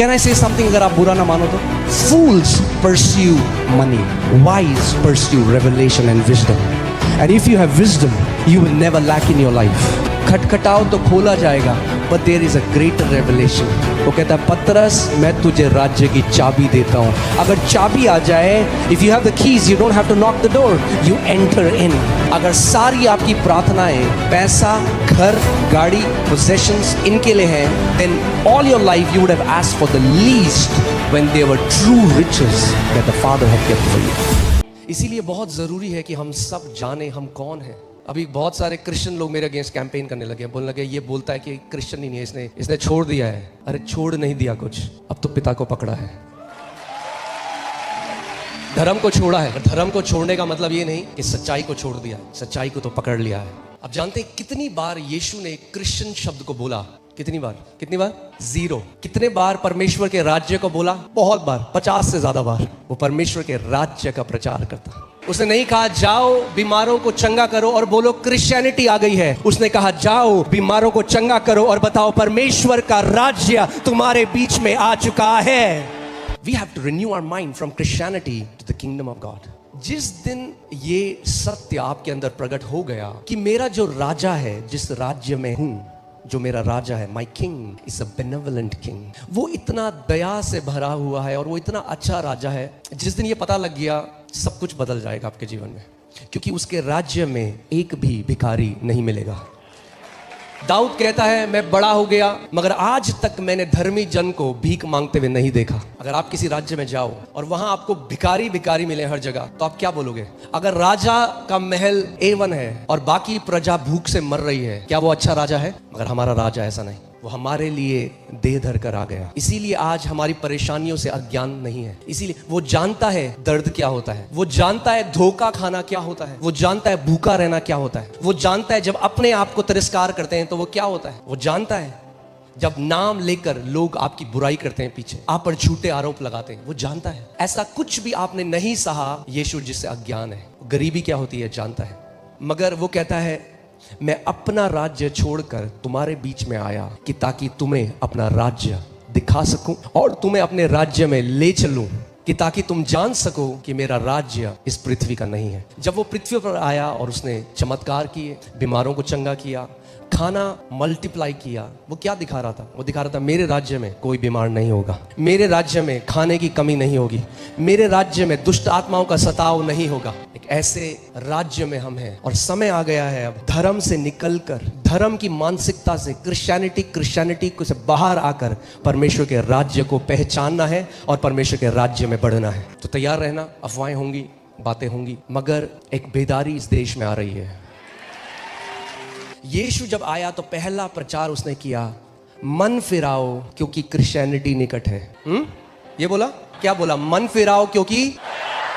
Can I say something अगर आप बुरा ना मानो तो? Fools pursue money, wise pursue revelation and wisdom. And if you have wisdom, you will never lack in your life. खटखटाओ तो खोला जाएगा, but there is a greater revelation. वो कहता है पतरस मैं तुझे राज्य की चाबी देता हूँ. अगर चाबी आ जाए, if you have the keys, you don't have to knock the door. You enter in. अगर सारी आपकी प्रार्थनाएं पैसा, घर, गाड़ी, possessions इनके लिए हैं, then all your life you would have asked for the least when they were true riches that the Father had kept for you. इसीलिए बहुत जरूरी है कि हम सब जाने हम कौन हैं. अभी बहुत सारे क्रिश्चियन लोग मेरे अगेंस्ट कैंपेन करने लगे, बोलने लगे ये बोलता है कि क्रिश्चियन ही नहीं है, इसने छोड़ दिया है. अरे छोड़ नहीं दिया कुछ, अब तो पिता को पकड़ा है. धर्म को छोड़ा है. धर्म को छोड़ने का मतलब ये नहीं कि सच्चाई को छोड़ दिया, सच्चाई को तो पकड़ लिया है. अब जानते हैं कितनी बार यीशु ने क्रिश्चियन शब्द को बोला? कितनी बार? 0. कितने बार परमेश्वर के राज्य को बोला? बहुत बार, 50 से ज्यादा बार. वो परमेश्वर के राज्य का प्रचार करता. उसने नहीं कहा जाओ बीमारों को चंगा करो और बोलो क्रिश्चियनिटी आ गई है. उसने कहा जाओ बीमारों को चंगा करो और बताओ परमेश्वर का राज्य तुम्हारे बीच में आ चुका है. We have to renew our mind from Christianity to the kingdom of God. जिस दिन ये सत्य आपके अंदर प्रकट हो गया कि मेरा जो राजा है, जिस राज्य में हूं, जो मेरा राजा है, my king is a benevolent king, वो इतना दया से भरा हुआ है और वो इतना अच्छा राजा है. जिस दिन ये पता लग गया, सब कुछ बदल जाएगा आपके जीवन में, क्योंकि उसके राज्य में एक भी भिखारी नहीं मिलेगा. दाऊद कहता है मैं बड़ा हो गया मगर आज तक मैंने धर्मी जन को भीख मांगते हुए नहीं देखा. अगर आप किसी राज्य में जाओ और वहां आपको भिखारी मिले हर जगह, तो आप क्या बोलोगे? अगर राजा का महल A1 है और बाकी प्रजा भूख से मर रही है, क्या वो अच्छा राजा है? मगर हमारा राजा ऐसा नहीं. वो हमारे लिए देह धर कर आ गया. इसीलिए आज हमारी परेशानियों से अज्ञान नहीं है. इसीलिए वो जानता है दर्द क्या होता है, वो जानता है धोखा खाना क्या होता है, वो जानता है भूखा रहना क्या होता है, वो जानता है जब अपने आप को तिरस्कार करते हैं तो वो क्या होता है, वो जानता है जब नाम लेकर लोग आपकी बुराई करते हैं, पीछे आप पर झूठे आरोप लगाते हैं, वो जानता है. ऐसा कुछ भी आपने नहीं सहा यीशु जिससे अज्ञान है. गरीबी क्या होती है जानता है. मगर वो कहता है मैं अपना राज्य छोड़कर तुम्हारे बीच में आया कि ताकि तुम्हें अपना राज्य दिखा सकूं और तुम्हें अपने राज्य में ले चलूं, कि ताकि तुम जान सको कि मेरा राज्य इस पृथ्वी का नहीं है. जब वो पृथ्वी पर आया और उसने चमत्कार किए, बीमारों को चंगा किया, खाना मल्टीप्लाई किया, वो क्या दिखा रहा था? वो दिखा रहा था मेरे राज्य में कोई बीमार नहीं होगा, मेरे राज्य में खाने की कमी नहीं होगी, मेरे राज्य में दुष्ट आत्माओं का सताव नहीं होगा. एक ऐसे राज्य में हम हैं और समय आ गया है अब धर्म से निकलकर, धर्म की मानसिकता से, क्रिश्चियनिटी को से बाहर आकर परमेश्वर के राज्य को पहचानना है और परमेश्वर के राज्य में बढ़ना है. तो तैयार रहना. अफवाहें होंगी, बातें होंगी, मगर एक बेदारी इस देश में आ रही है. यीशु जब आया तो पहला प्रचार उसने किया, मन फिराओ क्योंकि क्रिश्चियनिटी निकट है. ये बोला, क्या बोला? मन फिराओ क्योंकि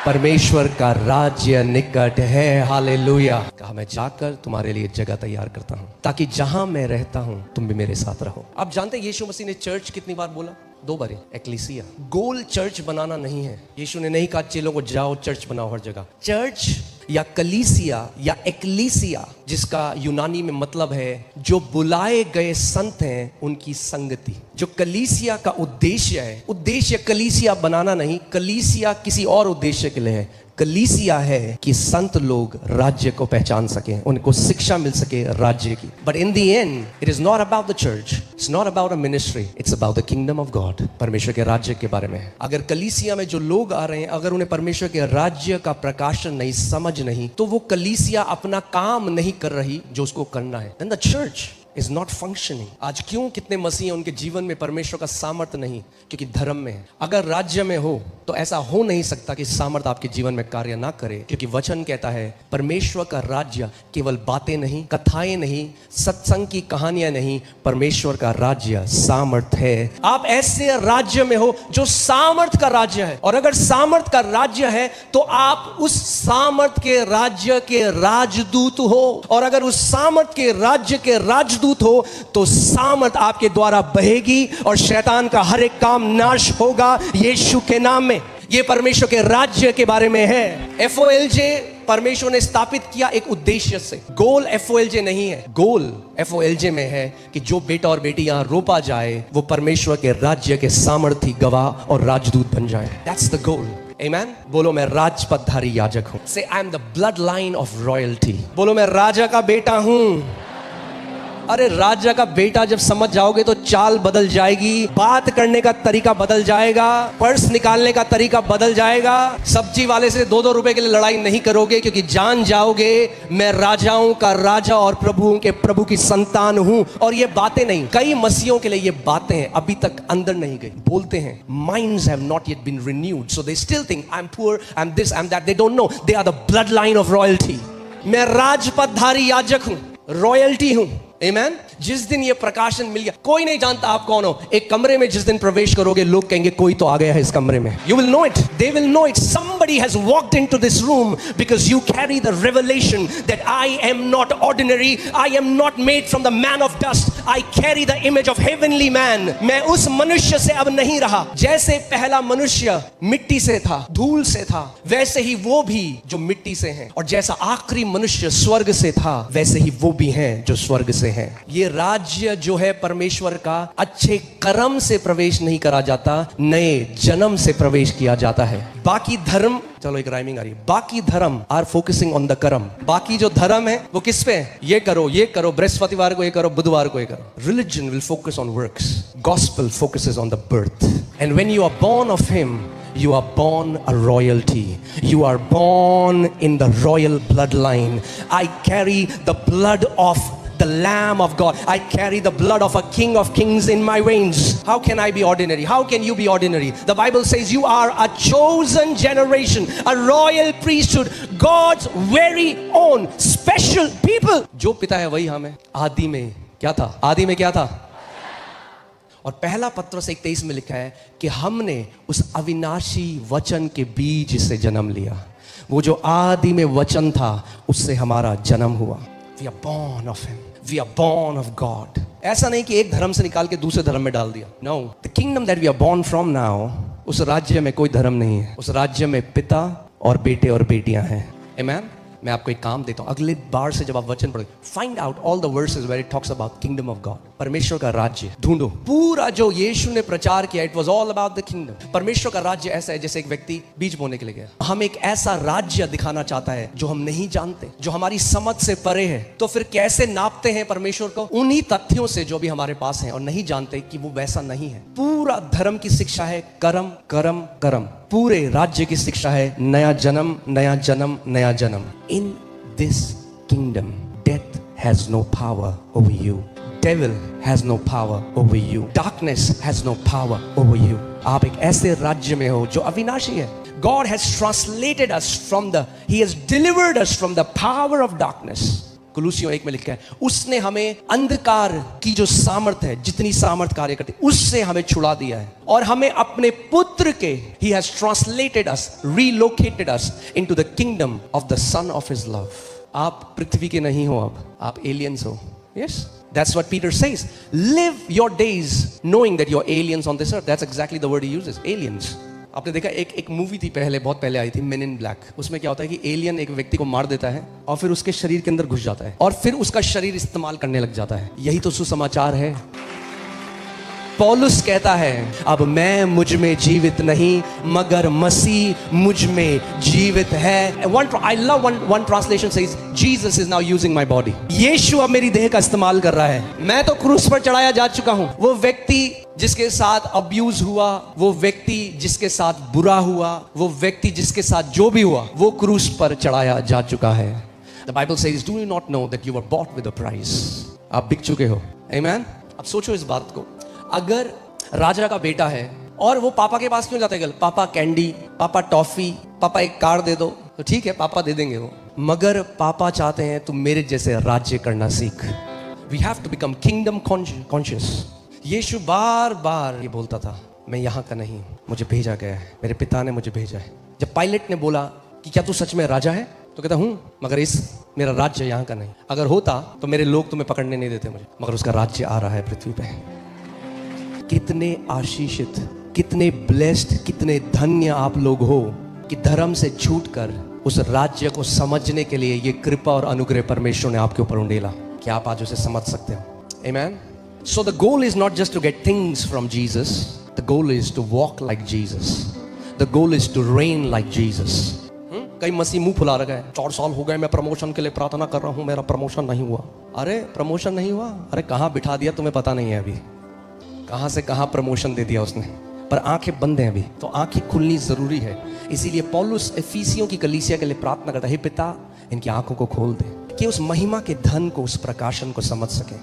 परमेश्वर का राज्य निकट है. हालेलुया. कहा मैं जाकर तुम्हारे लिए जगह तैयार करता हूं ताकि जहां मैं रहता हूं तुम भी मेरे साथ रहो. आप जानते हैं यीशु मसीह ने चर्च कितनी बार बोला? 2 बार. एक्लीसिया. गोल चर्च बनाना नहीं है. यीशु ने नहीं कहा चेलों को जाओ चर्च बनाओ हर जगह. चर्च या कलीसिया या एक्लीसिया, जिसका यूनानी में मतलब है जो बुलाए गए संत हैं उनकी संगति. जो कलीसिया का उद्देश्य है, उद्देश्य कलीसिया बनाना नहीं, कलीसिया किसी और उद्देश्य के लिए है. कलीसिया है कि संत लोग राज्य को पहचान सके, उनको शिक्षा मिल सके राज्य की. But in the end it is not about the church, it's not about a ministry, it's about the kingdom of God. परमेश्वर के राज्य के बारे में है. अगर कलीसिया में जो लोग आ रहे हैं, अगर उन्हें परमेश्वर के राज्य का प्रकाशन नहीं, समझ नहीं, तो वो कलीसिया अपना काम नहीं कर रही जो उसको करना है. Then the church is not functioning. आज क्यों कितने मसीह हैं उनके जीवन में परमेश्वर का सामर्थ्य नहीं? क्योंकि धर्म में है. अगर राज्य में हो तो ऐसा हो नहीं सकता कि सामर्थ्य आपके जीवन में कार्य ना करे, क्योंकि वचन कहता है परमेश्वर का राज्य केवल बातें नहीं, कथाएं नहीं, सत्संग की कहानियां नहीं, परमेश्वर का राज्य सामर्थ्य है. आप ऐसे राज्य में हो जो सामर्थ्य का राज्य है, और अगर सामर्थ्य का राज्य है तो आप उस सामर्थ्य के राज्य के राजदूत हो, और अगर उस सामर्थ्य के राज्य के राजदूत हो तो सामर्थ आपके द्वारा बहेगी और शैतान का हर एक काम नाश होगा यीशु के नाम में. ये परमेश्वर के राज्य के बारे में है. FOLJ परमेश्वर ने स्थापित किया एक उद्देश्य से। गोल FOLJ नहीं है, गोल FOLJ में है कि जो बेटा और बेटी यहां रोपा जाए वो परमेश्वर के राज्य के सामर्थी गवाह और राजदूत बन जाए। That's the goal. Amen? बोलो मैं राजपदधारी याजक हूं। Say I am the bloodline of royalty. बोलो मैं राजा का बेटा हूं। अरे राजा का बेटा जब समझ जाओगे तो चाल बदल जाएगी, बात करने का तरीका बदल जाएगा, पर्स निकालने का तरीका बदल जाएगा। सब्जी वाले से 2-2 रुपए के लिए लड़ाई नहीं करोगे, क्योंकि जान जाओगे मैं राजाओं का राजा और प्रभुओं के प्रभु की संतान हूं। और ये बातें नहीं, कई मसीहों के लिए ये बातें अभी तक अंदर नहीं गई। बोलते हैं minds have not yet been renewed, so they still think I'm poor, I'm this, I'm that. They don't know they are the bloodline of royalty. मैं राजपदधारी याजक हूं, रॉयल्टी हूं। Amen? जिस दिन ये प्रकाशन मिल गया, कोई नहीं जानता आप कौन हो। एक कमरे में जिस दिन प्रवेश करोगे लोग कहेंगे कोई तो आ गया है इस कमरे में। You will know it. They will know it. Somebody has walked into this room because you carry the revelation that I am not ordinary. I am not made from the man of dust. I carry the image of heavenly man. मैं उस मनुष्य से अब नहीं रहा। जैसे पहला मनुष्य मिट्टी से था, धूल से था, वैसे ही वो भी जो मिट्टी से हैं। और जैसा आखिरी मनुष्य स्वर्ग से था, वैसे ही वो भी हैं जो स्वर्ग से हैं। ये राज्य जो है परमेश्वर का, अच्छे कर्म से प्रवेश नहीं करा जाता, नए जन्म से प्रवेश किया जाता है। बाकी धर्म, चलो एक राइमिंग आ रही है, बाकी धर्म आर फोकसिंग ऑन द कर्म। बाकी जो धर्म है वो किस पे है? ये करो, बृहस्पतिवार को ये करो, बुधवार को ये करो। Religion will focus on works, gospel focuses on the birth. And when you are born of him, you are born a royalty. You are born in the royal bloodline. I carry the blood of the Lamb of God. I carry the blood of a King of Kings in my veins. How can I be ordinary? How can you be ordinary? The Bible says you are a chosen generation, a royal priesthood, God's very own special people. जो पिता है वही हम है। आदि में क्या था? आदि में क्या था? और पहला पत्रस 1:23 में लिखा है कि हमने उस अविनाशी वचन के बीज से जन्म लिया। वो जो आदि में वचन था उससे हमारा जन्म हुआ। We are born of him. We are born of God. ऐसा नहीं कि एक धर्म से निकाल के दूसरे धर्म में डाल दिया। No, the kingdom that we are born from now, उस राज्य में कोई धर्म नहीं है। उस राज्य में पिता और बेटे और बेटियां हैं। Amen? मैं आपको एक काम देता हूं, अगले बार से जब आप वचन पढ़ोगे, find out all the verses where it talks about kingdom of God, परमेश्वर का राज्य ढूंढो। पूरा जो यीशु ने प्रचार किया, it was all about the kingdom. परमेश्वर का राज्य ऐसा है जैसे एक व्यक्ति बीज बोने के लिए गया। हम एक ऐसा राज्य दिखाना चाहता है जो हम नहीं जानते, जो हमारी समझ से परे है। तो फिर कैसे नापते हैं परमेश्वर को? उन्हीं तथ्यों से जो भी हमारे पास हैं, और नहीं जानते कि वो वैसा नहीं है। पूरा धर्म की शिक्षा है कर्म कर्म कर्म। पूरे राज्य की शिक्षा है नया जन्म नया जन्म नया जन्म। In this kingdom death has no power over you, devil has no power over you, darkness has no power over you. आप एक ऐसे राज्य में हो जो अविनाशी है। God has translated us from the, He has delivered us from the power of darkness. कुलूसियों 1 में लिखा है उसने हमें अंधकार की जो सामर्थ है, जितनी सामर्थ कार्य करती, उससे हमें छुड़ा दिया है और हमें अपने पुत्र के, He has translated us, relocated us into the kingdom of the Son of His love. आप पृथ्वी के नहीं हो, अब आप aliens हो. Yes, that's what Peter says. Live your days knowing that you're aliens on this earth. That's exactly the word he uses, aliens. आपने देखा एक मूवी थी पहले, बहुत पहले आई थी, मेन इन ब्लैक। उसमें क्या होता है कि एलियन एक व्यक्ति को मार देता है और फिर उसके शरीर के अंदर घुस जाता है और फिर उसका शरीर इस्तेमाल करने लग जाता है। यही तो सुसमाचार है। पौलुस कहता है अब मैं मुझ में जीवित नहीं मगर मसीह मुझ में जीवित है। I love one translation says Jesus is now using my body. यीशु अब मेरी देह का इस्तेमाल कर रहा है। मैं तो क्रूस पर चढ़ाया जा चुका हूं। वो व्यक्ति जिसके साथ अब्यूज हुआ, वो व्यक्ति जिसके साथ बुरा हुआ, वो व्यक्ति जिसके साथ जो भी हुआ, वो क्रूस पर चढ़ाया जा चुका है। The Bible says, do you not know that you were bought with a price? आप बिक चुके हो। Amen? अब सोचो इस बात को, अगर राजा का बेटा है और वो पापा के पास क्यों जाता है? पापा कैंडी, पापा टॉफी, पापा एक कार दे दो, तो ठीक है पापा दे देंगे वो, मगर पापा चाहते हैं तुम मेरे जैसे राज्य करना सीख। We have to become kingdom conscious. यीशु बार बार ये बोलता था मैं यहाँ का नहीं, मुझे भेजा गया है, मेरे पिता ने मुझे भेजा है। जब पायलट ने बोला कि क्या तू सच में राजा है, तो कहता हूँ, मगर मेरा राज्य यहाँ का नहीं। अगर होता तो मेरे लोग तुम्हें पकड़ने नहीं देते मुझे, मगर उसका राज्य आ रहा है पृथ्वी पे। कितने आशीषित, कितने ब्लेस्ड, कितने धन्य आप लोग हो कि धर्म से छूटकर उस राज्य को समझने के लिए ये कृपा और अनुग्रह परमेश्वर ने आपके ऊपर उंडेला कि आप आज उसे समझ सकते हो। आमेन। So the goal is not just to get things from Jesus. The goal is to walk like Jesus. The goal is to reign like Jesus. कई मसीह मुंह फुला रखा है, 4 साल हो गए मैं प्रमोशन के लिए प्रार्थना कर रहा हूं, मेरा प्रमोशन नहीं हुआ। अरे प्रमोशन नहीं हुआ, अरे कहां बिठा दिया तुम्हें पता नहीं है अभी, कहां से कहां प्रमोशन दे दिया उसने। पर आंखें बंद हैं अभी, तो आंखें खुलनी जरूरी है। इसीलिए पौलुस एफिसियों की कलीसिया के लिए प्रार्थना करता है, हे पिता इनकी आंखों को खोल दे कि उस महिमा के धन को, उस प्रकाशन को समझ सके।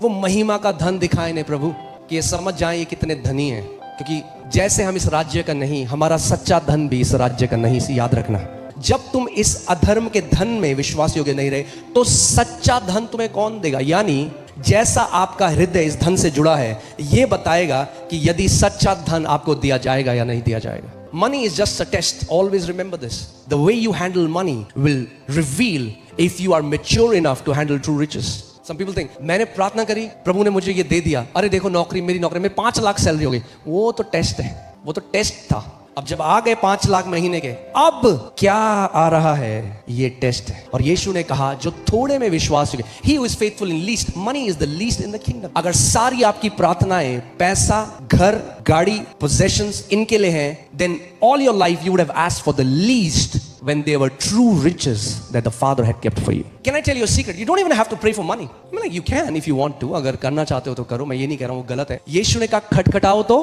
वो महिमा का धन दिखाए ने प्रभु, कि ये समझ जाए ये कितने धनी हैं। क्योंकि जैसे हम इस राज्य का नहीं, हमारा सच्चा धन भी इस राज्य का नहीं। इसे याद रखना, जब तुम इस अधर्म के धन में विश्वास योग्य नहीं रहे तो सच्चा धन तुम्हें कौन देगा? यानी जैसा आपका हृदय इस धन से जुड़ा है, ये बताएगा कि यदि सच्चा धन आपको दिया जाएगा या नहीं दिया जाएगा। Money is just a test. Always remember this. The way you handle money will reveal if you are mature enough to handle true riches. Some people think, मैंने प्रार्थना करी, प्रभु ने मुझे ये दे दिया, अरे देखो नौकरी, मेरी नौकरी में 5 लाख सैलरी हो गई। वो तो टेस्ट है, वो तो टेस्ट था। अब जब आ गए 5 लाख महीने के, अब क्या आ रहा है? ये टेस्ट है। और यीशु ने कहा, जो थोड़े में विश्वास हो गए, he who is faithful in least, money is the least in the kingdom. अगर सारी आपकी प्रार्थनाएं पैसा, घर, गाड़ी, possessions इनके लिए हैं, then all your life you would have asked for the least when they were true riches that the Father had kept for you. Can I tell you a secret? You don't even have to pray for money. I mean, like, you can if you want to. अगर करना चाहते हो तो करो, मैं ये नहीं कह रहा हूँ वो गलत है। यीशु ने कहा खटखटाओ तो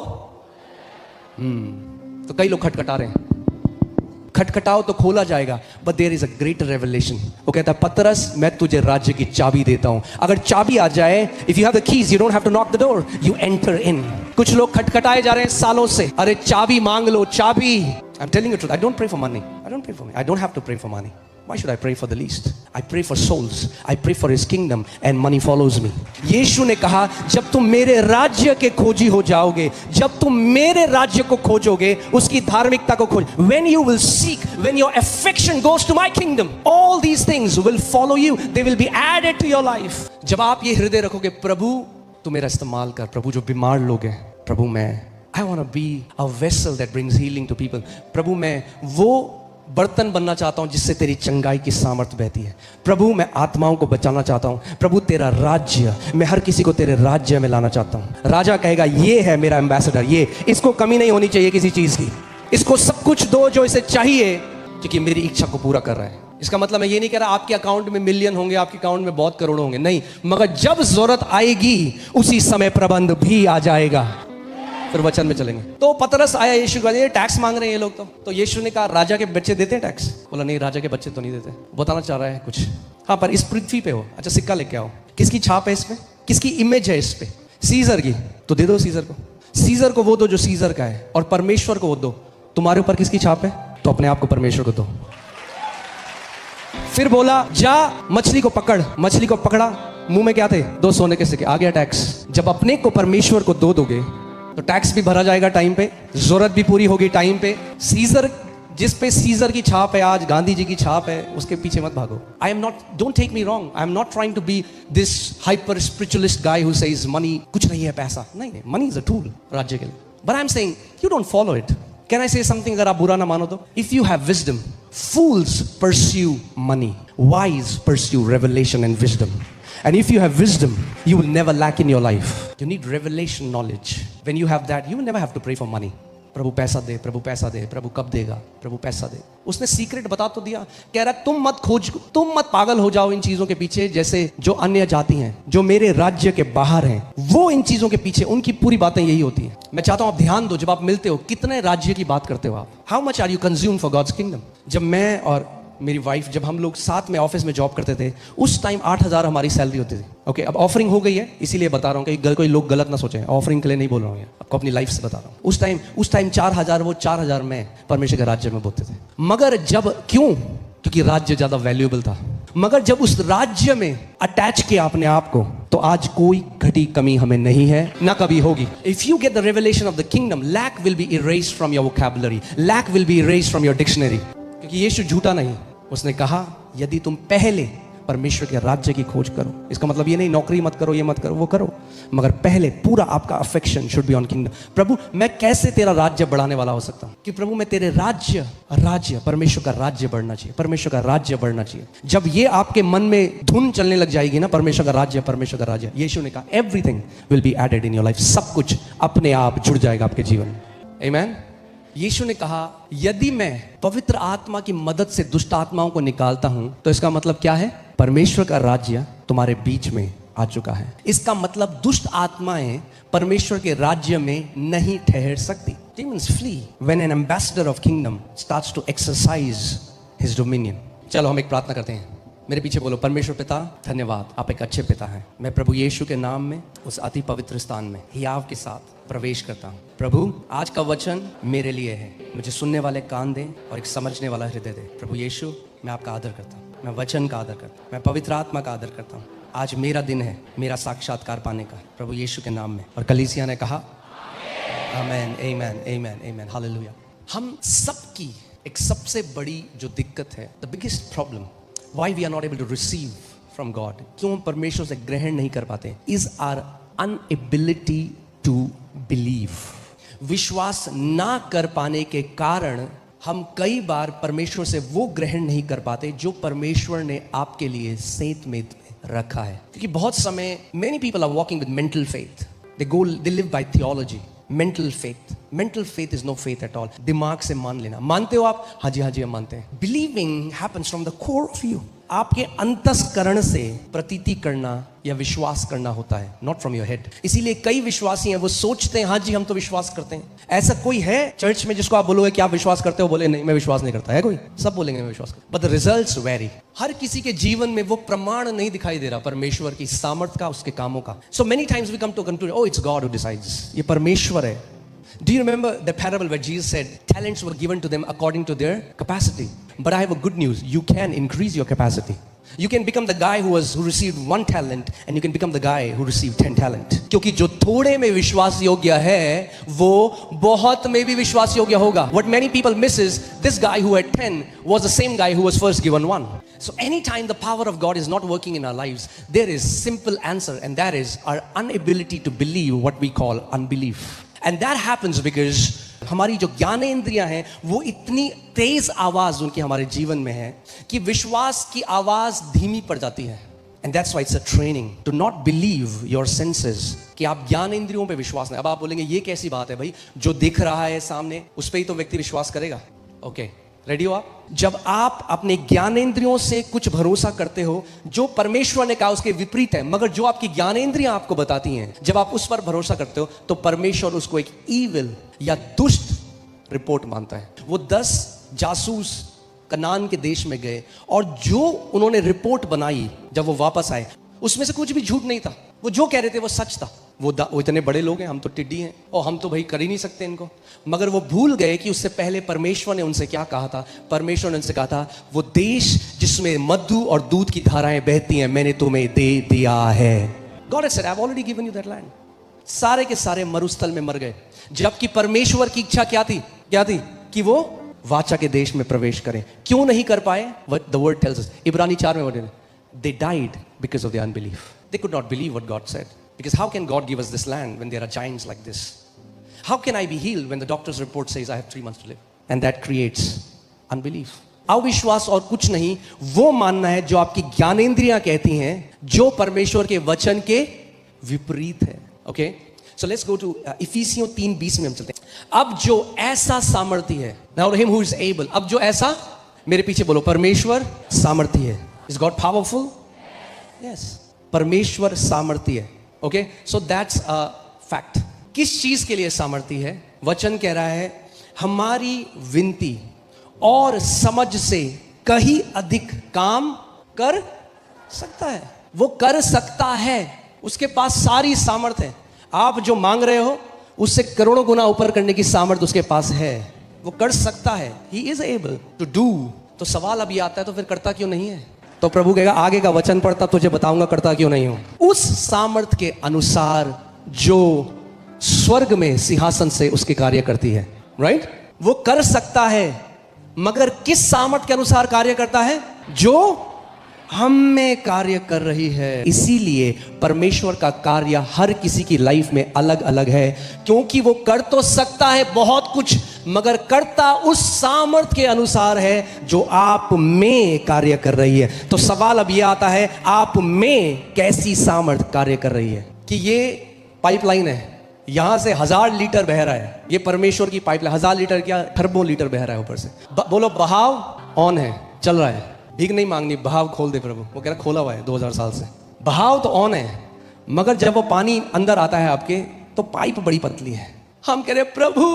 कई लोग खटखटा रहे हैं, खटखटाओ तो खोला जाएगा। But there is a greater revelation. वो कहता है, पतरस मैं तुझे राज्य की चाबी देता हूं। अगर चाबी आ जाए, if you have the keys, you don't have to knock the door, you enter in. कुछ लोग खटखटाए जा रहे हैं सालों से, अरे चाबी मांग लो, चाबी। I am telling you truth, I don't pray for money, I don't pray for money, I don't have to pray for money. Why should I pray for the least? I pray for souls. I pray for His kingdom and money follows me. यीशु ने कहा, जब तुम मेरे राज्य के खोजी हो जाओगे, जब तुम मेरे राज्य को खोजोगे, उसकी धार्मिकता को खोज, when you will seek, when your affection goes to my kingdom, all these things will follow you. They will be added to your life. जब आप ये हृदय रखोगे, प्रभु तू मेरा इस्तेमाल कर, प्रभु जो बीमार लोग हैं, प्रभु मैं I want to be a vessel that brings healing to people. प्रभु मैं वो बर्तन बनना चाहता हूं जिससे तेरी चंगाई की सामर्थ बहती है। प्रभु मैं आत्माओं को बचाना चाहता हूं। प्रभु तेरा राज्य, मैं हर किसी को तेरे राज्य में लाना चाहता हूं। राजा कहेगा, ये है मेरा एम्बेसडर, ये, इसको कमी नहीं होनी चाहिए किसी चीज की, इसको सब कुछ दो जो इसे चाहिए, क्योंकि मेरी इच्छा को पूरा कर रहा है। इसका मतलब मैं ये नहीं कह रहा आपके अकाउंट में मिलियन होंगे, आपके अकाउंट में बहुत करोड़ों होंगे, नहीं, मगर जब जरूरत आएगी उसी समय प्रबंध भी आ जाएगा। फिर वचन में चलेंगे। तो पतरस आया यीशु के पास, ये टैक्स मांग रहे हैं ये लोग। तो यीशु ने कहा, राजा के बच्चे देते हैं टैक्स? बोला नहीं, राजा के बच्चे तो नहीं देते। बताना चाह रहा है कुछ, हाँ, पर इस पृथ्वी पे हो, अच्छा सिक्का लेके आओ, किसकी छाप है इस पे, किसकी इमेज है इस पे? सीजर की, तो दे दो सीजर को। सीजर को वो दो जो सीजर का है, और परमेश्वर को वो दो। तुम्हारे ऊपर किसकी छाप है? तो अपने आप को परमेश्वर को दो। फिर बोला, जा मछली को पकड़। मछली को पकड़ा, मुंह में क्या थे? 2 सोने के सिक्के। आ गया टैक्स। जब अपने को परमेश्वर को दो दोगे तो टैक्स भी भरा जाएगा टाइम पे, जरूरत भी पूरी होगी टाइम पे। सीजर, जिस पे सीजर की छाप है, आज गांधी जी की छाप है, उसके पीछे मत भागो। I am not, don't take me wrong, I am not trying to be this hyper spiritualist guy who says money कुछ नहीं है, पैसा नहीं है, मनी इज अ टूल राज्य के लिए। But I am saying you don't follow it. Can I से समथिंग, अगर आप बुरा ना मानो तो? If you have wisdom, fools pursue money, wise pursue revelation and wisdom. And if you have wisdom, you will never lack in your life. You need revelation knowledge. When you have that, you will never have to pray for money. प्रभु पैसा दे, प्रभु पैसा दे, प्रभु कब देगा, प्रभु पैसा दे। उसने secret बता तो दिया। कह रहा तुम मत खोज, तुम मत पागल हो जाओ इन चीजों के पीछे, जैसे जो अन्य जाति हैं, जो मेरे राज्य के बाहर हैं, वो इन चीजों के पीछे, उनकी पूरी बातें यही होती हैं। मैं चाहता हूं आप ध्यान दो, जब आप मिलते हो, कितने राज्य की बात करते हो आप? How much are you consume for God's kingdom? जब मैं और मेरी वाइफ, जब हम लोग साथ में ऑफिस में जॉब करते थे, उस टाइम 8,000 हमारी सैलरी होती थी। ओके, अब ऑफरिंग हो गई है, इसीलिए बता रहा हूँ कि कोई लोग गलत ना सोचें, ऑफरिंग के लिए नहीं बोल रहा हूँ, आपको अपनी लाइफ से बता रहा हूँ। उस टाइम 4,000, वो 4,000 में परमेश्वर के राज्य में बोलते थे। मगर जब, क्यों? क्योंकि राज्य ज्यादा वैल्यूएबल था। मगर जब उस राज्य में अटैच किया अपने आप को, तो आज कोई घटी कमी हमें नहीं है, ना कभी होगी। If you get the revelation of the kingdom, lack will be erased from your vocabulary, lack will be erased from your dictionary. क्योंकि यीशु झूठा नहीं, उसने कहा यदि तुम पहले परमेश्वर के राज्य की खोज करो। इसका मतलब ये नहीं नौकरी मत करो, ये मत करो, वो करो, मगर पहले पूरा आपका affection should be on kingdom. प्रभु मैं कैसे तेरा राज्य बढ़ाने वाला हो सकता हूँ? कि प्रभु मैं तेरे राज्य परमेश्वर का राज्य बढ़ना चाहिए, परमेश्वर का राज्य बढ़ना चाहिए। जब ये आपके मन में धुन चलने लग जाएगी ना, परमेश्वर का राज्य, यीशु ने कहा everything will be added in your life, सब कुछ अपने आप जुड़ जाएगा आपके जीवन में। आमीन। यीशु ने कहा यदि मैं पवित्र आत्मा की मदद से दुष्ट आत्माओं को निकालता हूं तो इसका मतलब क्या है? परमेश्वर का राज्य तुम्हारे बीच में आ चुका है। इसका मतलब दुष्ट आत्माएं परमेश्वर के राज्य में नहीं ठहर सकती। Demons flee when an ambassador of kingdom starts to exercise his dominion। चलो हम एक प्रार्थना करते हैं। मेरे पीछे बोलो, परमेश्वर पिता धन्यवाद, आप एक अच्छे पिता हैं। मैं प्रभु यीशु के नाम में उस अति पवित्र स्थान में हियाव के साथ प्रवेश करता हूँ। प्रभु आज का वचन मेरे लिए है, मुझे सुनने वाले कान दें और एक समझने वाला हृदय दें। प्रभु यीशु मैं आपका आदर करता हूँ, मैं वचन का आदर करता हूँ, मैं पवित्र आत्मा का आदर करता हूँ। आज मेरा दिन है मेरा साक्षात्कार पाने का, प्रभु यीशु के नाम में। और कलीसिया ने कहा आमेन, आमेन, आमेन, आमेन, हालेलुया। हम सबकी एक सबसे बड़ी जो दिक्कत है, the biggest problem why we are not able to receive from God, क्यों हम परमेश्वर से ग्रहण नहीं कर पाते, is our inability to believe. विश्वास ना कर पाने के कारण हम कई बार परमेश्वर से वो ग्रहण नहीं कर पाते जो परमेश्वर ने आपके लिए सेंत में रखा है। क्योंकि बहुत समय many people are walking with mental faith, they live by theology. Mental faith is no faith at all. दिमाग से मान लेना, मानते हो आप? हाँ जी हम मानते हैं। Believing happens from the core of you, आपके अंतस्करण से प्रतीति करना या विश्वास करना होता है, नॉट फ्रॉम योर हेड। इसीलिए कई विश्वासी हैं, वो सोचते हैं हाँ जी हम तो विश्वास करते हैं। ऐसा कोई है चर्च में जिसको आप बोलोगे कि आप विश्वास करते हो, बोले नहीं मैं विश्वास नहीं करता है? कोई? सब बोलेंगे मैं विश्वास करता, बट द रिजल्ट्स वेरी। हर किसी के जीवन में वो प्रमाण नहीं दिखाई दे रहा परमेश्वर की सामर्थ का, उसके कामों का। So many times we come to conclusion, oh it's God who decides, ये परमेश्वर है। Do you remember the parable where Jesus said talents were given to them according to their capacity? But I have a good news, you can increase your capacity. You can become the guy who received 1 talent and you can become the guy who received 10 talent. क्योंकि जो थोड़े में विश्वास योग्य है वो बहुत में भी विश्वास योग्य होगा। What many people miss is this guy who had 10 was the same guy who was first given 1. So anytime the power of God is not working in our lives, there is simple answer, and that is our inability to believe, what we call unbelief. And that happens because हमारी जो ज्ञानेंद्रियां हैं वो इतनी तेज आवाज उनकी हमारे जीवन में है कि विश्वास की आवाज धीमी पड़ जाती है। And that's why it's a training to not believe your senses, कि आप ज्ञानेंद्रियों पे विश्वास नहीं। अब आप बोलेंगे ये कैसी बात है भाई, जो दिख रहा है सामने उस पे ही तो व्यक्ति विश्वास करेगा। ओके, रेडी हो आप? जब आप अपने ज्ञानेंद्रियों से कुछ भरोसा करते हो जो परमेश्वर ने कहा उसके विपरीत है, मगर जो आपकी ज्ञानेंद्रियां आपको बताती हैं, जब आप उस पर भरोसा करते हो तो परमेश्वर उसको एक ईविल या दुष्ट रिपोर्ट मानता है। वो 10 जासूस कनान के देश में गए और जो उन्होंने रिपोर्ट बनाई जब वो वापस आए उसमें से कुछ भी झूठ नहीं था। वो जो कह रहे थे वो सच था। वो इतने बड़े लोग हैं, हम तो टिड्डी हैं और हम तो भाई कर ही नहीं सकते इनको। मगर वो भूल गए कि उससे पहले परमेश्वर ने उनसे क्या कहा था। परमेश्वर ने उनसे कहा था वो देश जिसमें मधु और दूध की धाराएं बहती हैं मैंने तुम्हें दे दिया है। God has said, I've already given you that land. सारे के सारे मरुस्थल में मर गए, जबकि परमेश्वर की इच्छा क्या थी कि वो वाचा के देश में प्रवेश करें। क्यों नहीं कर पाए? The word tells us, इब्रानी 4 में वर्णन है, they died because of their unbelief. They could not believe what God said. Because how can God give us this land when there are giants like this? How can I be healed when the doctor's report says I have 3 months to live? And that creates unbelief. अविश्वास और कुछ नहीं, वो मानना है जो आपकी ज्ञानेंद्रियां कहती हैं, जो परमेश्वर के वचन के विपरीत है। Okay, so let's go to इफिसियों 3:20 में हम चलते हैं। अब जो ऐसा सामर्थ्य है, now him who is able, अब जो ऐसा, मेरे पीछे बोलो, परमेश्वर सामर्थ्य है। Is God powerful? यस, परमेश्वर सामर्थ्य है। Okay, so that's a fact. किस चीज के लिए सामर्थ्य है? वचन कह रहा है हमारी विनती और समझ से कहीं अधिक काम कर सकता है। वो कर सकता है, उसके पास सारी सामर्थ्य है। आप जो मांग रहे हो उससे करोड़ों गुना ऊपर करने की सामर्थ्य उसके पास है। वो कर सकता है, he is able to do. तो सवाल अभी आता है तो फिर करता क्यों नहीं है? तो प्रभु कहेगा आगे का वचन पढ़ता तुझे बताऊंगा करता क्यों नहीं हूं। उस सामर्थ के अनुसार जो स्वर्ग में सिंहासन से उसके कार्य करती है, राइट? वो कर सकता है, मगर किस सामर्थ के अनुसार कार्य करता है? जो हम में कार्य कर रही है। इसीलिए परमेश्वर का कार्य हर किसी की लाइफ में अलग अलग है, क्योंकि वो कर तो सकता है बहुत कुछ, मगर करता उस सामर्थ के अनुसार है जो आप में कार्य कर रही है। तो सवाल अब ये आता है, आप में कैसी सामर्थ कार्य कर रही है? कि ये पाइपलाइन है, यहां से 1000 लीटर बह रहा है, ये परमेश्वर की पाइपलाइन, 1000 लीटर क्या खरबों लीटर बह रहा है ऊपर से। बोलो बहाव ऑन है, चल रहा है, भीख नहीं मांगनी, बहाव खोल दे प्रभु। वो कह रहा खोला हुआ है 2000 साल से, बहाव तो ऑन है, मगर जब वो पानी अंदर आता है आपके तो पाइप बड़ी पतली है। हम कह रहे प्रभु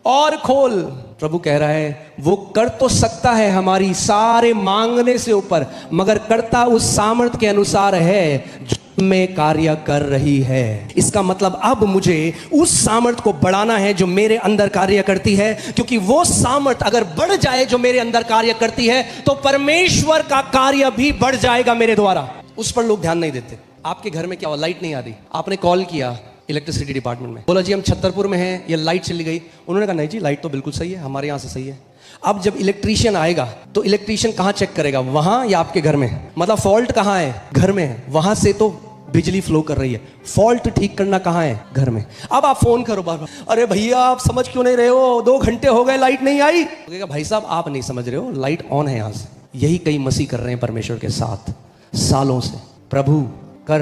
और खोल, प्रभु कह रहा है वो कर तो सकता है हमारी सारे मांगने से ऊपर, मगर करता उस सामर्थ के अनुसार है में कार्य कर रही है। इसका मतलब अब मुझे उस सामर्थ को बढ़ाना है जो मेरे अंदर कार्य करती है, क्योंकि वो सामर्थ अगर बढ़ जाए जो मेरे अंदर कार्य करती है तो परमेश्वर का कार्य भी बढ़ जाएगा मेरे द्वारा। उस पर लोग ध्यान नहीं देते। आपके घर में क्या हुआ, लाइट नहीं आ रही, आपने कॉल किया इलेक्ट्रिसिटी डिपार्टमेंट में, बोला जी हम छतरपुर में हैं, ये लाइट चली गई। उन्होंने कहा नहीं जी लाइट तो बिल्कुल सही है, हमारे यहाँ से सही है। अब जब इलेक्ट्रीशियन आएगा तो इलेक्ट्रीशियन कहाँ चेक करेगा, वहां या आपके घर में? मतलब फॉल्ट कहाँ है, घर में है, वहां से तो बिजली फ्लो कर रही है, फॉल्ट ठीक करना कहाँ है, घर में। अब आप फोन करो बार बार, अरे भैया आप समझ क्यों नहीं रहे हो, 2 घंटे हो गए लाइट नहीं आई। भाई साहब आप नहीं समझ रहे हो, लाइट ऑन है यहाँ से। यही कई मसीह कर रहे हैं परमेश्वर के साथ सालों से। प्रभु कर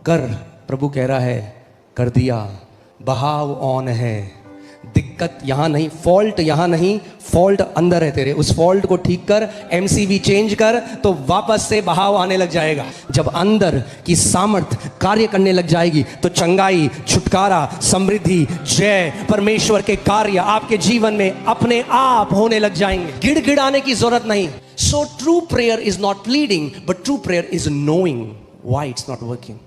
कर, प्रभु कह रहा है कर दिया, बहाव ऑन है, दिक्कत यहां नहीं, फॉल्ट यहां नहीं, फॉल्ट अंदर है तेरे, उस फॉल्ट को ठीक कर, एमसीबी चेंज कर, तो वापस से बहाव आने लग जाएगा। जब अंदर की सामर्थ कार्य करने लग जाएगी तो चंगाई, छुटकारा, समृद्धि, जय, परमेश्वर के कार्य आपके जीवन में अपने आप होने लग जाएंगे। गिड़गिड़ाने की जरूरत नहीं। So true prayer is not pleading, but true prayer is knowing why it's not working.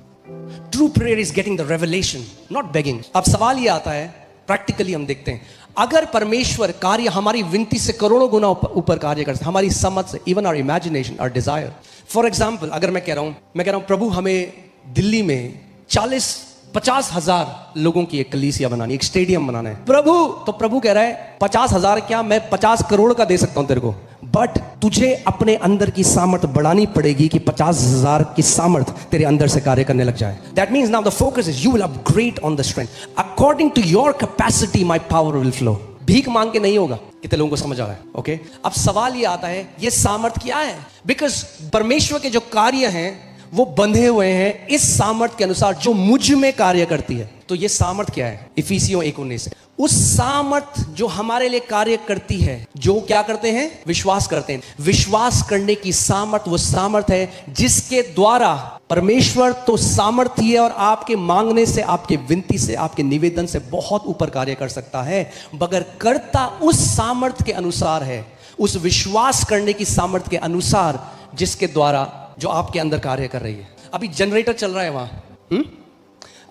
True prayer is getting the revelation, not begging. अब सवाल ये आता है, प्रैक्टिकली हम देखते हैं, अगर परमेश्वर कार्य हमारी विनती से करोड़ों गुना ऊपर कार्य करता है, हमारी समझ से, even our imagination, our desire. For example अगर मैं कह रहा हूं प्रभु हमें दिल्ली में 40-50 हजार लोगों की एक कलीसिया बनानी, एक स्टेडियम बनाना है प्रभु, तो प्रभु कह रहा है 50,000 क्या, मैं 50 करोड़ का दे सकता हूं तेरे को, बट तुझे अपने अंदर की सामर्थ बढ़ानी पड़ेगी कि 50,000 की सामर्थ तेरे अंदर से कार्य करने लग जाए। That means now the focus is you will upgrade on the strength according to your capacity, my power will flow. भीख मांग के नहीं होगा। कितने लोगों को समझ आ रहा है? ओके अब सवाल ये आता है ये सामर्थ क्या है? बिकॉज परमेश्वर के जो कार्य हैं वो बंधे हुए हैं इस सामर्थ के अनुसार जो मुझ में कार्य करती है। तो ये सामर्थ क्या है? इफिसियों 1:19 उस सामर्थ जो हमारे लिए कार्य करती है, जो क्या करते हैं? विश्वास करते हैं। विश्वास करने की सामर्थ वो सामर्थ है जिसके द्वारा परमेश्वर तो सामर्थी है और आपके मांगने से, आपके विनती से, आपके निवेदन से बहुत ऊपर कार्य कर सकता है, मगर करता उस सामर्थ के अनुसार है, उस विश्वास करने की सामर्थ के अनुसार जिसके द्वारा जो आपके अंदर कार्य कर रही है। अभी जनरेटर चल रहा है वहां।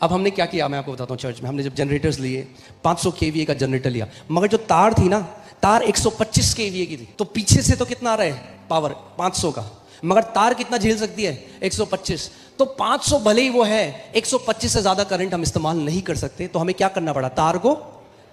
अब हमने क्या किया मैं आपको बताता हूँ। चर्च में हमने जब जनरेटर्स लिए, 500 kVA का जनरेटर लिया, मगर जो तार थी ना, तार 125 kVA की थी, तो पीछे से तो कितना आ रहा है पावर 500 का, मगर तार कितना झेल सकती है? 125। तो 500 भले ही वो है, 125 से ज्यादा करंट हम इस्तेमाल नहीं कर सकते, तो हमें क्या करना पड़ा? तार को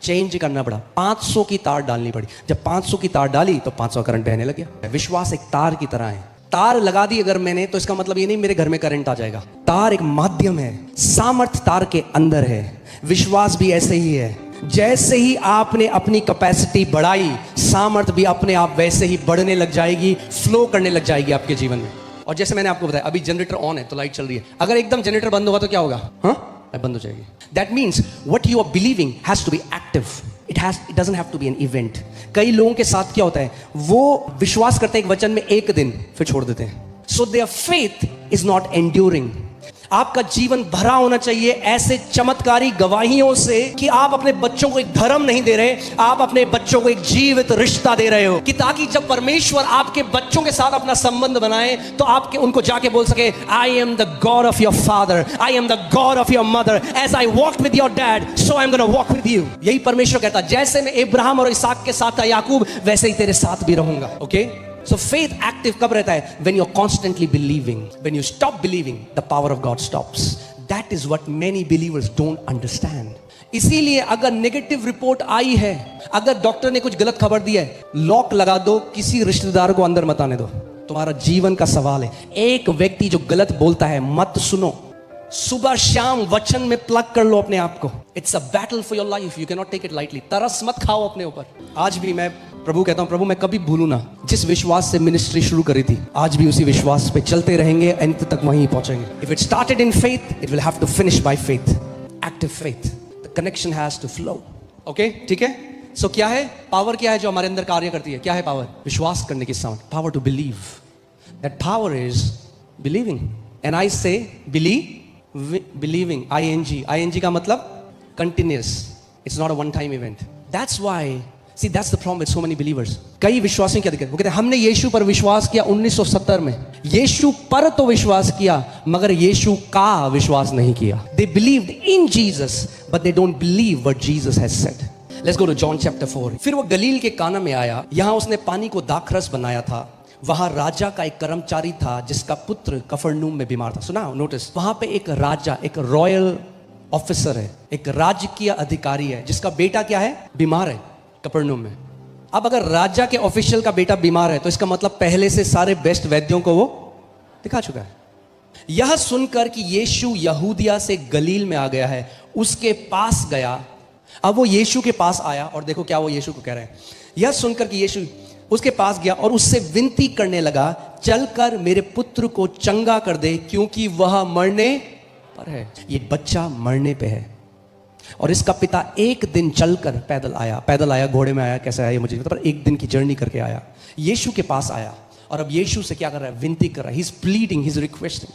चेंज करना पड़ा, 500 की तार डालनी पड़ी। जब 500 की तार डाली तो 500 करंट बहने लग गया। विश्वास एक तार की तरह है। तार लगा दी अगर मैंने, तो इसका मतलब ये नहीं मेरे घर में करंट आ जाएगा। तार एक माध्यम है, सामर्थ तार के अंदर है। विश्वास भी ऐसे ही है। जैसे ही आपने अपनी कैपेसिटी बढ़ाई, सामर्थ भी अपने आप वैसे ही बढ़ने लग जाएगी, फ्लो करने लग जाएगी आपके जीवन में। और जैसे मैंने आपको बताया, अभी जनरेटर ऑन है तो लाइट चल रही है, अगर एकदम जनरेटर बंद होगा तो क्या होगा? बंद हो जाएगी। That means what you are believing has to be active. It doesn't have to be an event. कई लोगों के साथ क्या होता है, वो विश्वास करते हैं एक वचन में एक दिन, फिर छोड़ देते हैं। So their faith is not enduring. आपका जीवन भरा होना चाहिए ऐसे चमत्कारी गवाहियों से कि आप अपने बच्चों को एक धर्म नहीं दे रहे, आप अपने बच्चों को एक जीवित रिश्ता दे रहे हो, कि ताकि जब परमेश्वर आपके बच्चों के साथ अपना संबंध बनाए तो आपके उनको जाके बोल सके, I am the God of your father, I am the God of your mother, as I walk with your dad so I am gonna walk with you. यही परमेश्वर कहता है, जैसे मैं इब्राहिम और इसहाक के साथ था याकूब, वैसे ही तेरे साथ भी रहूंगा। ओके So faith active कब रहता है? When you're constantly believing. When you stop believing, the power of God stops. That is what many believers don't understand. इसीलिए अगर नेगेटिव रिपोर्ट आई है, अगर डॉक्टर ने कुछ गलत खबर दी है, लॉक लगा दो, किसी रिश्तेदार को अंदर मत आने दो। तुम्हारा जीवन का सवाल है। एक व्यक्ति जो गलत बोलता है मत सुनो, सुबह शाम वचन में प्लग कर लो अपने आप को। It's a battle for your life, you can not take it lightly. तरस मत खाओ अपने ऊपर। आज भी मैं प्रभु कहता हूं, प्रभु मैं कभी भूलू ना, जिस विश्वास से मिनिस्ट्री शुरू करी थी, आज भी उसी विश्वास पे चलते रहेंगे, अंत तक वहीं पहुंचेंगे। If it started in faith, it will have to finish by faith, active faith. The connection has to flow. Okay, ठीक है। सो क्या है पावर? क्या है जो हमारे अंदर कार्य करती है? क्या है पावर? विश्वास करने की sound, power to believe. That power is believing. And I say believing, ing का मतलब continuous, it's not a one time event. That's why, see that's the problem with so many believers. कई विश्वासियों क्या दिक्कत? वो कहते हैं हमने यीशु पर विश्वास किया 1970 में। यीशु पर तो विश्वास किया, मगर यीशु का विश्वास नहीं किया। They believed in Jesus but they don't believe what Jesus has said. Let's go to John chapter 4। फिर वो गलील के काना में आया, यहां उसने पानी को दाखरस बनाया था। वहां राजा का एक कर्मचारी था जिसका पुत्र कफरनूम में बीमार था। सुना, नोटिस, वहां पे एक राजा, एक रॉयल ऑफिसर है, एक राजकीय अधिकारी है जिसका बेटा क्या है? बीमार है कफरनूम में। अब अगर राजा के ऑफिशियल का बेटा बीमार है तो इसका मतलब पहले से सारे बेस्ट वैद्यों को वो दिखा चुका है। यह सुनकर कि यीशु यहूदिया से गलील में आ गया है, उसके पास गया। अब वो यीशु के पास आया और देखो क्या वो यीशु को कह रहे हैं। यह सुनकर कि यीशु उसके पास गया और उससे विनती करने लगा, चलकर मेरे पुत्र को चंगा कर दे, क्योंकि वह मरने पर है। ये बच्चा मरने पे है। और इसका पिता एक दिन चलकर पैदल आया, घोड़े में आया, कैसे आया ये मुझे नहीं पता, पर एक दिन की जर्नी करके आया, यीशु के पास आया। और अब यीशु से क्या कर रहा है? विनती कर रहा है। He is pleading, he is requesting,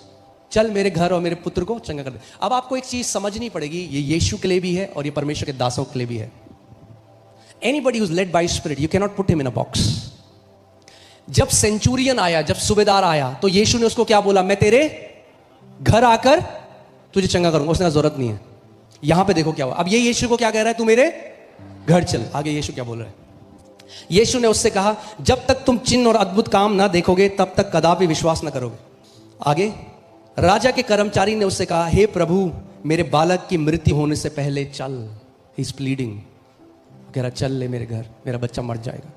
चल मेरे घर और मेरे पुत्र को चंगा कर दे। अब आपको एक चीज समझनी पड़ेगी, ये यीशु के लिए भी है और ये परमेश्वर के दासों के लिए भी है। Anybody who's led by spirit, you cannot put him in a box. जब सेंचुरियन आया, जब सूबेदार आया, तो यीशु ने उसको क्या बोला? मैं तेरे घर आकर तुझे चंगा करूंगा। उसने कहा जरूरत नहीं है। यहां पे देखो क्या हुआ। अब ये यीशु को क्या कह रहा है? तू मेरे घर चल। आगे यीशु क्या बोल रहा है? यीशु ने उससे कहा, जब तक तुम चिन्ह और अद्भुत काम ना देखोगे तब तक कदापि विश्वास ना करोगे। आगे राजा के कर्मचारी ने उससे कहा, हे प्रभु, मेरे बालक की मृत्यु होने से पहले चल। ही इज प्लीडिंग, कह रहा चल ले मेरे घर, मेरा बच्चा मर जाएगा।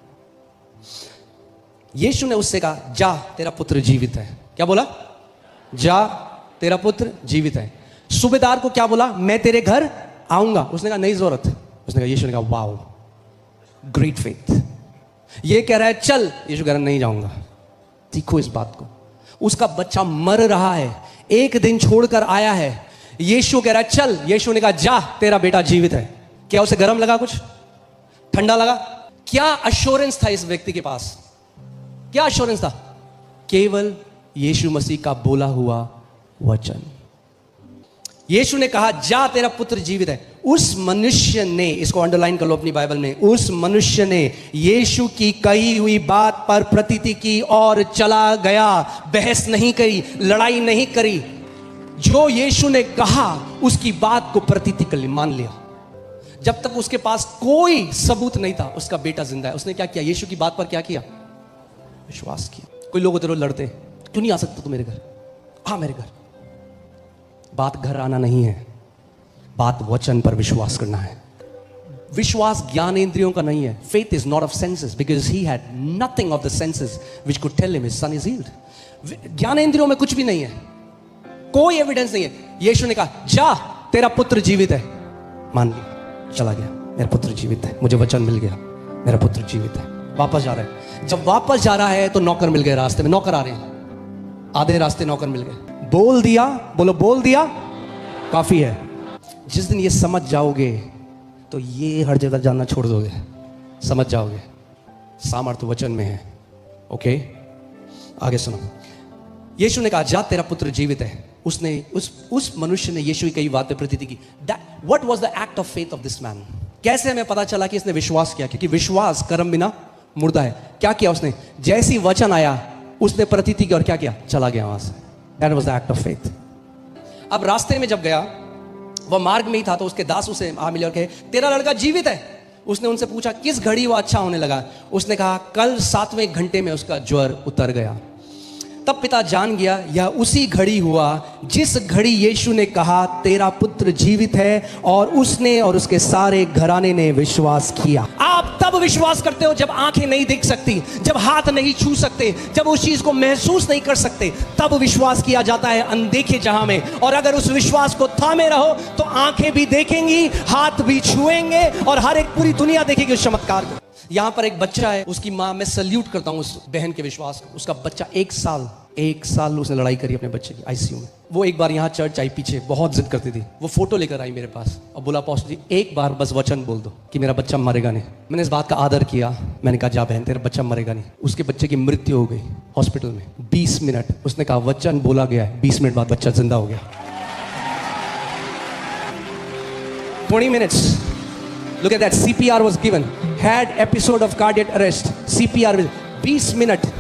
यीशु ने उससे कहा, जा तेरा पुत्र जीवित है। क्या बोला? जा तेरा पुत्र जीवित है। सूबेदार को क्या बोला? मैं तेरे घर आऊंगा। उसने कहा नहीं जरूरत। उसने कहा, यीशु ने कहा वाओ, ग्रेट फेथ। ये कह रहा है चल, यीशु कह रहा है नहीं जाऊंगा। सीखो इस बात को। उसका बच्चा मर रहा है, एक दिन छोड़कर आया है, यीशु कह रहा है चल। यीशु ने कहा जा तेरा बेटा जीवित है। क्या उसे गर्म लगा? कुछ ठंडा लगा? क्या अश्योरेंस था इस व्यक्ति के पास? क्या अश्योरेंस था? केवल यीशु मसीह का बोला हुआ वचन। यीशु ने कहा जा तेरा पुत्र जीवित है। उस मनुष्य ने, इसको अंडरलाइन कर लो अपनी बाइबल में, उस मनुष्य ने यीशु की कही हुई बात पर प्रतीति की और चला गया। बहस नहीं करी, लड़ाई नहीं करी। जो यीशु ने कहा उसकी बात को प्रतीति कर ली, मान लिया। जब तक उसके पास कोई सबूत नहीं था उसका बेटा जिंदा है। उसने क्या किया? यीशु की बात पर क्या किया? विश्वास किया। कोई लोग तेरे लड़ते, क्यों नहीं आ सकता तू मेरे घर? हाँ मेरे घर। बात घर आना नहीं है, बात वचन पर विश्वास करना है। विश्वास ज्ञानेंद्रियों का नहीं है। Faith is not of senses, because he had nothing of the senses which could tell him his son is healed. ज्ञानेंद्रियों में कुछ भी नहीं है, कोई एविडेंस नहीं है। यीशु ने कहा जा तेरा पुत्र जीवित है। मान लिया, चला गया, मेरा पुत्र जीवित है, मुझे वचन मिल गया, मेरा पुत्र जीवित है। वापस जा रहा है। जब वापस जा रहा है तो नौकर मिल गए रास्ते में। नौकर आ रहे हैं, आधे रास्ते नौकर मिल गए। बोल दिया, बोलो बोल दिया काफी है। जिस दिन ये समझ जाओगे तो ये हर जगह जानना छोड़ दोगे। समझ जाओगे सामर्थ्य वचन में है। ओके, आगे सुनो। यीशु ने कहा जा तेरा पुत्र जीवित है। उसने उस मनुष्य ने यीशु की कई बातें प्रतीति की। What was the act of faith of this man? कैसे हमें पता चला कि इसने विश्वास किया? क्योंकि विश्वास कर्म बिना मुर्दा है। क्या किया उसने? जैसी वचन आया उसने प्रतीति की और क्या किया? चला गया वहां से। That was the act of faith. अब रास्ते में जब गया, वह मार्ग में ही था, तो उसके दास उसे आ मिले और कहे तेरा लड़का जीवित है। उसने उनसे पूछा किस घड़ी वो अच्छा होने लगा? उसने कहा कल 7वें घंटे में उसका ज्वर उतर गया। तब पिता जान गया यह उसी घड़ी हुआ जिस घड़ी यीशु ने कहा तेरा पुत्र जीवित है, और उसने और उसके सारे घराने ने विश्वास किया। आप तब तब विश्वास करते हो जब आंखें नहीं देख सकती, जब हाथ नहीं छू सकते, जब उस चीज को महसूस नहीं कर सकते, तब विश्वास किया जाता है अनदेखे जहां में। और अगर उस विश्वास को थामे रहो तो आंखें भी देखेंगी, हाथ भी छुएंगे और हर एक पूरी दुनिया देखेगी उस चमत्कार को। यहां पर एक बच्चा है, उसकी मां, मैं सल्यूट करता हूं उस बहन के विश्वास को। उसका बच्चा 1 साल उसने लड़ाई करी अपने बच्चे की आईसीयू में। वो एक बार यहाँ चर्च आई, पीछे बहुत जिद करती थी, वो फोटो लेकर आई मेरे पास और बोला पास्टर जी एक बार बस वचन बोल दो कि मेरा बच्चा मरेगा नहीं। मैंने इस बात का आदर किया, मैंने कहा जा बहन तेरा बच्चा मरेगा नहीं। उसके बच्चे की मृत्यु हो गई हॉस्पिटल में। 20 मिनट उसने कहा वचन बोला गया है, 20 मिनट बाद बच्चा जिंदा हो गया। 20 minutes. Look at that. CPR was given. Had episode of cardiac arrest. CPR with 20 minutes.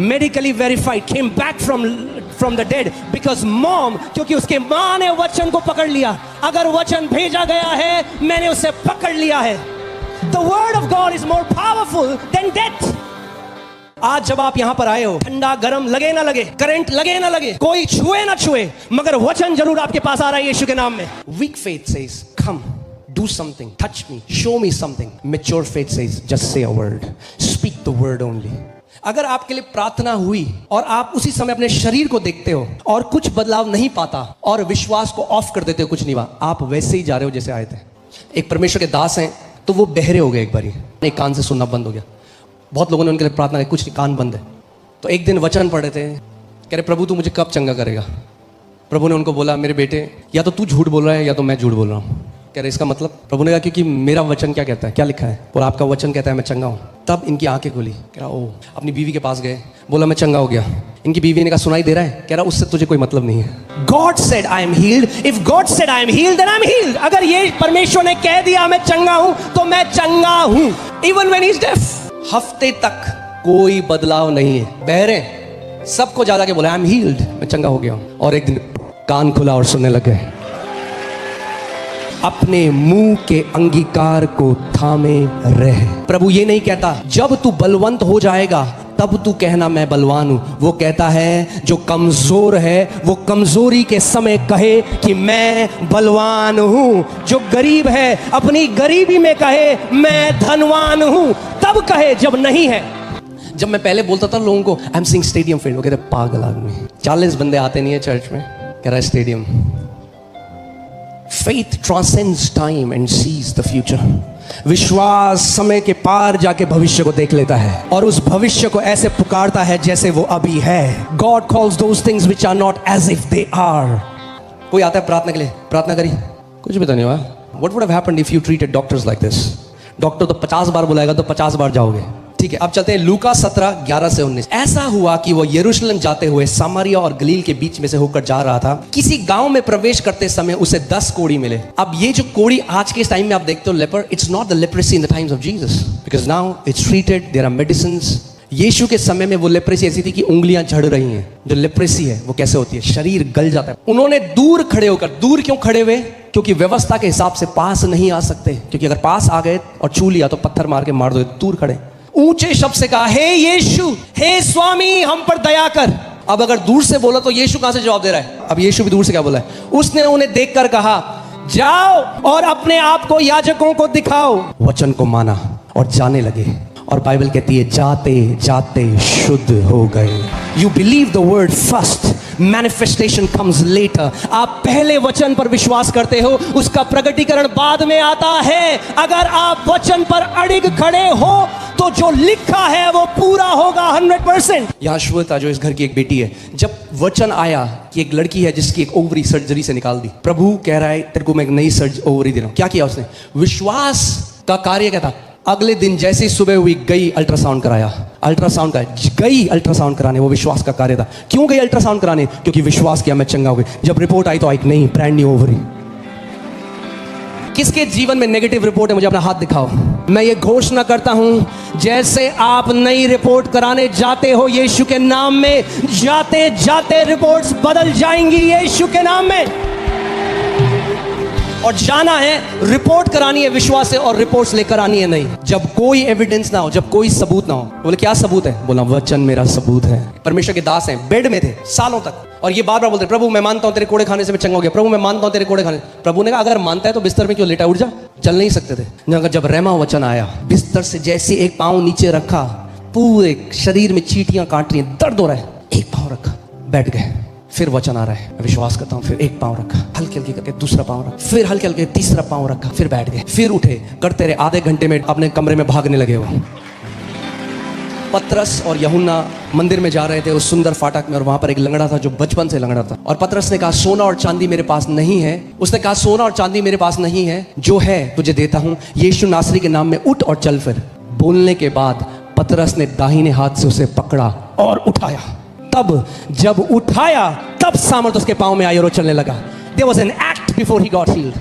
Medically verified. Came back from the dead because mom, क्योंकि उसके माँ ने वचन को पकड़ लिया। अगर वचन भेजा गया है, मैंने उसे पकड़ लिया है। The word of God is more powerful than death. आज जब आप यहां पर आए हो, ठंडा गरम लगे ना लगे, करंट लगे ना लगे, कोई छुए ना छुए, मगर वचन जरूर आपके पास आ रहा है यीशु के नाम में। Weak faith says, come, do something, touch me, show me something. Mature faith says, just say a word, speak the word only. अगर आपके लिए प्रार्थना हुई और आप उसी समय अपने शरीर को देखते हो और कुछ बदलाव नहीं पाता और विश्वास को ऑफ कर देते हो, कुछ नहीं हुआ, आप वैसे ही जा रहे हो जैसे आए थे। एक परमेश्वर के दास हैं, तो वो बहरे हो गए एक बारी, एक कान से सुनना बंद हो गया। बहुत लोगों ने उनके लिए प्रार्थना की, कुछ नहीं, कान बंद है। तो एक दिन वचन पढ़े थे, कह रहे प्रभु तू मुझे कब चंगा करेगा। प्रभु ने उनको बोला मेरे बेटे या तो तू झूठ बोल रहा है या तो मैं झूठ बोल रहा हूँ। कह रहे इसका मतलब, प्रभु ने कहा क्योंकि मेरा वचन क्या कहता है, क्या लिखा है, और आपका वचन कहता है मैं चंगा हूँ। तब इनकी आंखें खुली। कह रहा ओ, अपनी बीवी के पास गए, बोला मैं चंगा हो गया। इनकी बीवी ने कहा सुनाई दे रहा है, कह रहा उससे तुझे कोई मतलब नहीं है। God said I am healed, if God said I am healed then I am healed. अगर ये परमेश्वर ने कह दिया मैं चंगा हूं तो मैं चंगा हूं, even when he is deaf. हफ्ते तक कोई बदलाव नहीं है, बहरे सबको जा के बोला आई एम हील्ड, मैं चंगा हो गया हूं। और एक दिन कान खुला और सुनने लग गए। अपने मुंह के अंगीकार को थामे रहे। प्रभु ये नहीं कहता जब तू बलवंत हो जाएगा तब तू कहना मैं बलवान हूं। वो कहता है जो कमजोर है वो कमजोरी के समय कहे कि मैं बलवान हूं। जो गरीब है अपनी गरीबी में कहे मैं धनवान हूं। तब कहे जब नहीं है। जब मैं पहले बोलता था लोगों को I am seeing stadium field, वो कहते पागल आदमी, 40 बंदे आते नहीं है चर्च में, कह रहा है stadium. Faith transcends time and sees the future. विश्वास समय के पार जाके भविष्य को देख लेता है और उस भविष्य को ऐसे पुकारता है जैसे वो अभी है। God calls those things which are not as if they are. कोई आता है प्रार्थना के लिए, प्रार्थना करी, कुछ भी तो नहीं हुआ। What would have happened if you treated doctors like this? Doctor तो 50 बार बुलाएगा तो 50 बार जाओगे। ठीक है, अब चलते हैं लूका 17:11-19। ऐसा हुआ कि वो यरूशलेम जाते हुए सामरिया और गलील के बीच में से होकर जा रहा था। किसी गांव में प्रवेश करते समय उसे 10 कोढ़ी मिले। अब ये जो कोढ़ी आज के इस टाइम में आप देखते हो leper, it's not the leprosy in the times of Jesus, because now it's treated, there are medicines. यीशु के समय में वो लेप्रेसी ऐसी थी कि उंगलियां झड़ रही हैं। जो लेप्रेसी है वो कैसे होती है, शरीर गल जाता है। उन्होंने दूर खड़े होकर, दूर क्यों खड़े हुए, क्योंकि व्यवस्था के हिसाब से पास नहीं आ सकते, क्योंकि अगर पास आ गए और छू लिया तो पत्थर मार के मार दो। दूर खड़े ऊंचे शब्द से कहा हे यीशु, हे स्वामी हम पर दया कर। अब अगर दूर से बोला तो यीशु कहां से जवाब दे रहा है। अब यीशु भी दूर से क्या बोला है, उसने उन्हें देखकर कहा जाओ और अपने आप को याजकों को दिखाओ। वचन को माना और जाने लगे। और बाइबल कहती है जाते जाते शुद्ध हो गए। You believe the word first, manifestation comes later. आप पहले वचन पर विश्वास करते हो, उसका प्रकटीकरण बाद में आता है। अगर आप वचन पर अड़िग खड़े हो तो जो लिखा है वो पूरा होगा 100%। यहाँ श्वेता जो इस घर की एक बेटी है, जब वचन आया कि एक लड़की है जिसकी एक ओवरी सर्जरी से निकाल दी, प्रभु कह रहा है तेरे को मैं एक नई ओवरी दे रहा हूं। क्या किया उसने, विश्वास का कार्य क्या था। अगले दिन जैसे ही सुबह हुई गई अल्ट्रासाउंड कराया, अल्ट्रासाउंड का गई अल्ट्रासाउंड कराने, वो विश्वास का कार्य था। क्यों गई अल्ट्रासाउंड कराने, क्योंकि विश्वास किया मैं चंगा हो गई। जब रिपोर्ट आई तो आई नहीं, ब्रांड न्यू ओवरी। किसके जीवन में नेगेटिव रिपोर्ट है, मुझे अपना हाथ दिखाओ। मैं ये घोषणा करता हूं जैसे आप नई रिपोर्ट कराने जाते हो यीशु के नाम में, जाते जाते रिपोर्ट्स बदल जाएंगी यीशु के नाम में। और जाना है, रिपोर्ट करानी है विश्वास से और रिपोर्ट्स लेकर आनी है नहीं। जब कोई एविडेंस ना हो, जब कोई सबूत ना हो। बोले क्या सबूत है, बोला वचन मेरा सबूत है। परमेश्वर के दास हैं, बेड में थे सालों तक और ये बार बार बोलते प्रभु मैं मानता हूं तेरे कोड़े खाने से मैं चंगा हो गया, प्रभु मैं मानता हूं तेरे कोड़े खाने। प्रभु ने कहा अगर मानता है तो बिस्तर में क्यों लेटा, उठ जा। चल नहीं सकते थे। मगर जब रहमा वचन आया, बिस्तर से जैसे एक पाँव नीचे रखा, पूरे शरीर में चींटियां काट रही हैं, दर्द हो रहा है, एक पाँव रखा, बैठ गए। फिर वचन आ रहा है, मैं विश्वास करता हूँ। फिर एक पाँव रखा, हल्के हल्के करके दूसरा पाँव रखा, फिर हल्के हल्के तीसरा पाँव रखा, फिर बैठ गए। फिर उठे, करते रहे। आधे घंटे में अपने कमरे में भागने लगे वो। पतरस और यूहन्ना मंदिर में जा रहे थे उस सुंदर फाटक में, और वहां पर एक लंगड़ा था जो बचपन से लंगड़ा था। और पतरस ने कहा, सोना और चांदी मेरे पास नहीं है। उसने कहा, सोना और चांदी मेरे पास नहीं है, जो है तुझे देता हूं, यीशु नासरी के नाम में उठ और चल फिर। बोलने के बाद पतरस ने दाहिने हाथ से उसे पकड़ा और उठाया। तब जब उठाया, तब सामर्थ उसके पांव में आई और वो चलने लगा। There was an act before he got healed.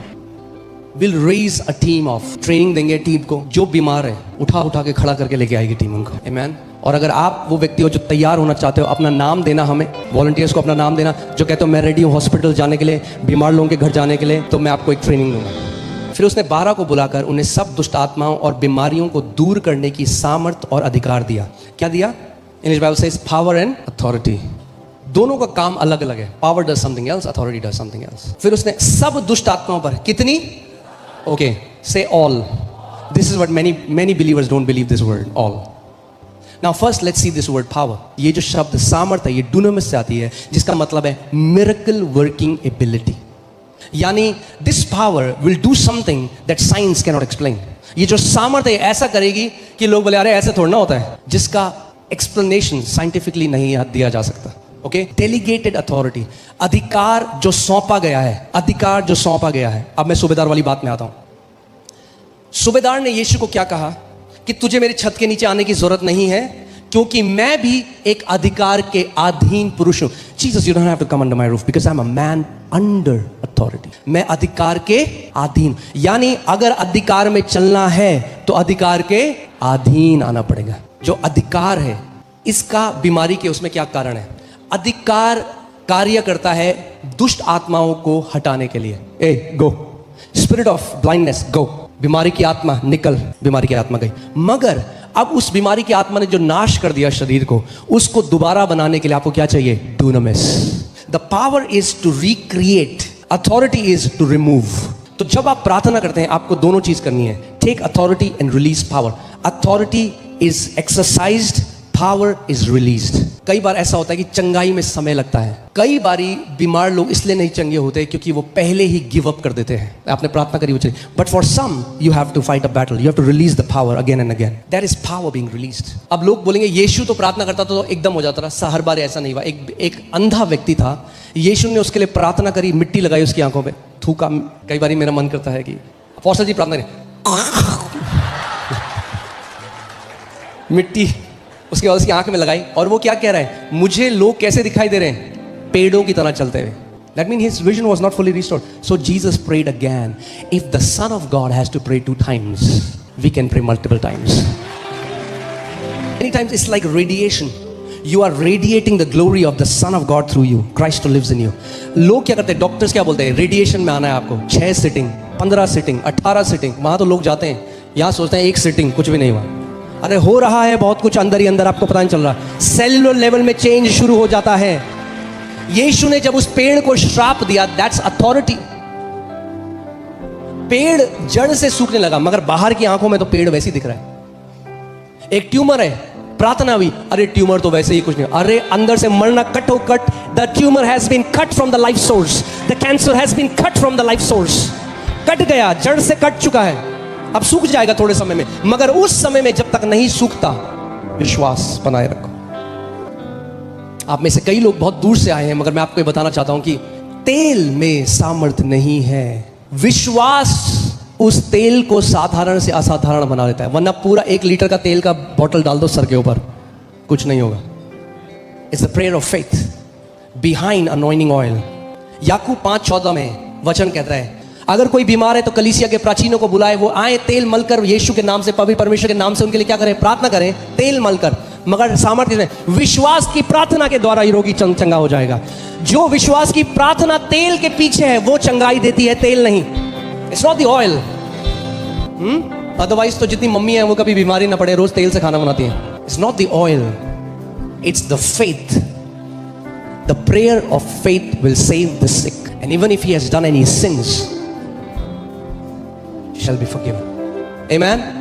We'll raise a team of, training देंगे टीम को, जो बीमार है उठा उठा के खड़ा करके लेके आएगी टीम उनको। Amen. और अगर आप वो व्यक्ति हो जो तैयार होना चाहते हो, अपना नाम देना, हमें वॉलंटियर्स को अपना नाम देना, जो कहते हो मैं रेडी हूँ हॉस्पिटल जाने के लिए, बीमार लोगों के घर जाने के लिए, तो मैं आपको एक ट्रेनिंग दूंगा। फिर उसने 12 को बुलाकर उन्हें सब दुष्ट आत्माओं और बीमारियों को दूर करने की सामर्थ और अधिकार दिया। क्या दिया? English Bible says power and authority. दोनों का काम अलग अलग है। Power does something else, authority does something else. फिर उसने सब दुष्ट आत्माओं पर कितनी? ओके, से all. This is what many believers don't believe this word, all. Now first let's see this word power. ये जो शब्द सामर्थ है, ये डुनामिस से आती है, जिसका मतलब है miracle working ability। यानी this power will do something that science cannot explain। ये जो सामर्थ है ऐसा करेगी कि लोग बोले अरे ऐसे थोड़ा ना होता है, जिसका एक्सप्लेनेशन साइंटिफिकली नहीं दिया जा सकता। ओके, डेलीगेटेड अथॉरिटी, अधिकार जो सौंपा गया है, अधिकार जो सौंपा गया है। अब मैं सूबेदार वाली बात में आता हूं। सूबेदार ने यीशु को क्या कहा कि तुझे मेरी छत के नीचे आने की जरूरत नहीं है, क्योंकि मैं भी एक अधिकार के अधीन पुरुष हूं। Jesus, you don't have to come under my roof because I am a man under authority. मैं अधिकार के अधीन, यानी अगर अधिकार में चलना है तो अधिकार के अधीन आना पड़ेगा। जो अधिकार है, इसका बीमारी के उसमें क्या कारण है? अधिकार कार्य करता है दुष्ट आत्माओं को हटाने के लिए। ए गो, स्पिरिट ऑफ ब्लाइंडनेस गो, बीमारी की आत्मा निकल, बीमारी की आत्मा गई। मगर अब उस बीमारी की आत्मा ने जो नाश कर दिया शरीर को, उसको दोबारा बनाने के लिए आपको क्या चाहिए? डुनामिस। The power is to recreate, authority is to remove. तो जब आप प्रार्थना करते हैं, आपको दोनों चीज करनी है, take authority and release power. Authority is exercised, power is released. कई बार ऐसा होता है कि चंगाई में समय लगता है। कई बारी बीमार लोग इसलिए नहीं चंगे होते क्योंकि वो पहले ही गिव अप कर देते हैं। आपने प्रार्थना करी, वो चली, but for some you have to fight a battle, you have to release the power again and again. That is power being released. अब लोग बोलेंगे यीशु तो प्रार्थना करता था तो एकदम हो जाता था। हर बार ऐसा नहीं हुआ। एक अंधा व्यक्ति था, यीशु ने उसके लिए प्रार्थना करी, मिट्टी लगाई उसकी आंखों पे, थूका। कई बार मेरा मन करता है कि अपोस्टल जी प्रार्थना करें, मिट्टी उसके बाद उसकी आंख में लगाई, और वो क्या कह रहा है? मुझे लोग कैसे दिखाई दे रहे हैं? पेड़ों की तरह चलते हुए। That means his vision was not fully restored. So Jesus prayed again. If the Son of God has to pray 2 times, we can pray multiple times. Many times it's like radiation. You are radiating the glory of the Son of God through you. Christ who lives in you. लोग क्या करते हैं? Doctors क्या बोलते हैं? Radiation में आना है आपको, 6 सिटिंग, 15 सिटिंग, 18 सिटिंग। वहां तो लोग जाते हैं, यहां सोचते हैं 1 सिटिंग कुछ भी नहीं हुआ। अरे हो रहा है बहुत कुछ अंदर ही अंदर, आपको पता नहीं चल रहा। सेलुलर लेवल में चेंज शुरू हो जाता है। यीशु ने जब उस पेड़ को श्राप दिया, दैट्स अथॉरिटी। पेड़ जड़ से सूखने लगा, मगर बाहर की आंखों में तो पेड़ वैसे ही दिख रहा है। एक ट्यूमर है, प्रार्थना हुई, अरे ट्यूमर तो वैसे ही कुछ नहीं, अरे अंदर से मरना कट हो cut. The tumour has been cut from the life source, the cancer has been cut from the life source. Cut गया, जड़ से कट चुका है, अब सूख जाएगा थोड़े समय में। मगर उस समय में जब तक नहीं सूखता, विश्वास बनाए रखो। आप में से कई लोग बहुत दूर से आए हैं, मगर मैं आपको ये बताना चाहता हूं कि तेल में सामर्थ्य नहीं है, विश्वास उस तेल को साधारण से असाधारण बना देता है। वरना पूरा 1 लीटर का तेल का बोतल डाल दो सर के ऊपर, कुछ नहीं होगा। It's the prayer of faith behind anointing oil. याकूब 5:14 में वचन कहता है, अगर कोई बीमार है तो कलीसिया के प्राचीनों को बुलाए, वो आए, तेल मलकर यीशु के नाम से, पवित्र परमेश्वर के नाम से उनके लिए क्या करें? प्रार्थना करें, तेल मलकर। मगर सामर्थ्य में विश्वास की प्रार्थना के द्वारा ये रोगी चंगा हो जाएगा। जो विश्वास की प्रार्थना तेल के पीछे है, वो चंगाई देती है, तेल नहीं। It's not the oil. Otherwise तो जितनी मम्मी है वो कभी बीमारी ना पड़े, रोज तेल से खाना बनाती है। It's not the oil, it's the faith. The prayer of faith will save the sick, and even if he has done any since shall be forgiven. Amen.